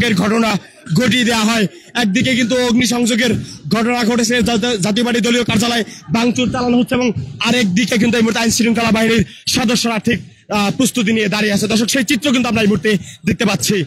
অগ্নিসংযোগের ঘটনা ঘটিয়ে দেওয়া হয়। একদিকে কিন্তু অগ্নিসংযোগের ঘটনা ঘটেছে, জাতীয় পার্টি দলীয় কার্যালয়ে ভাঙচুর চালানো হচ্ছে, এবং আরেক দিকে কিন্তু এই মুহূর্তে আইন শৃঙ্খলা বাহিনীর সদস্যরা ঠিক প্রস্তুতি নিয়ে দাঁড়িয়ে আছে। দর্শক, সেই চিত্র কিন্তু আমরা এই মুহূর্তে দেখতে পাচ্ছি।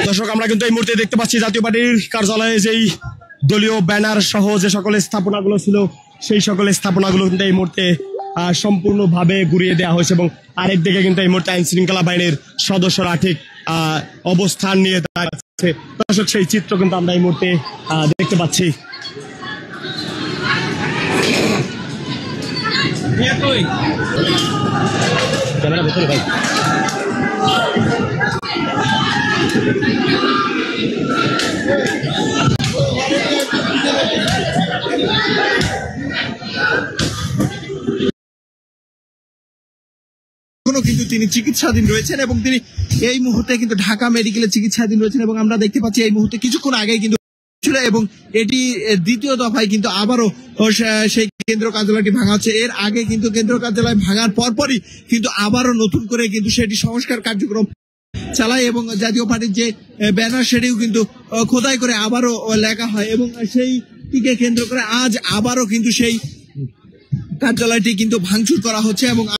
দর্শক, আমরা কিন্তু এই মুহূর্তে দেখতে পাচ্ছি জাতীয় পার্টির কার্যালয়ে যেই দলীয় ব্যানার সহ যে সকল স্থাপনাগুলো ছিল, সেই সকল স্থাপনাগুলো কিন্তু এই মুহূর্তে সম্পূর্ণভাবে গুড়িয়ে দেওয়া হয়েছে, এবং আরেক দিকে কিন্তু এই মুহূর্তে আইন শৃঙ্খলা বাহিনীর সদস্যরা ঠিক অবস্থান নিয়ে দাঁড়াচ্ছে। দর্শক, সেই চিত্র কিন্তু আমরা এই মুহূর্তে দেখতে পাচ্ছি। ক্যামেরা ভেতরে ভাই। কিন্তু তিনি চিকিৎসাধীন রয়েছেন এবং তিনি এই মুহূর্তে কিন্তু ঢাকা মেডিকেলে চিকিৎসাধীন রয়েছেন, এবং আমরা দেখতে পাচ্ছি এই মুহূর্তে কিছুক্ষণ আগেই কিন্তু ছিল, এবং এটি দ্বিতীয় দফায় কিন্তু আবারও সেই কেন্দ্র কার্যালয়টি ভাঙা হচ্ছে। এর আগে কিন্তু কেন্দ্র কার্যালয় ভাঙার পরপরই কিন্তু আবারও নতুন করে কিন্তু সেটি সংস্কার কার্যক্রম চালায়, এবং জাতীয় পার্টির যে ব্যানার সেটিও কিন্তু খোদাই করে আবারও লেখা হয়, এবং সেইটিকে কেন্দ্র করে আজ আবারও কিন্তু সেই কার্যালয়টি কিন্তু ভাঙচুর করা হচ্ছে। এবং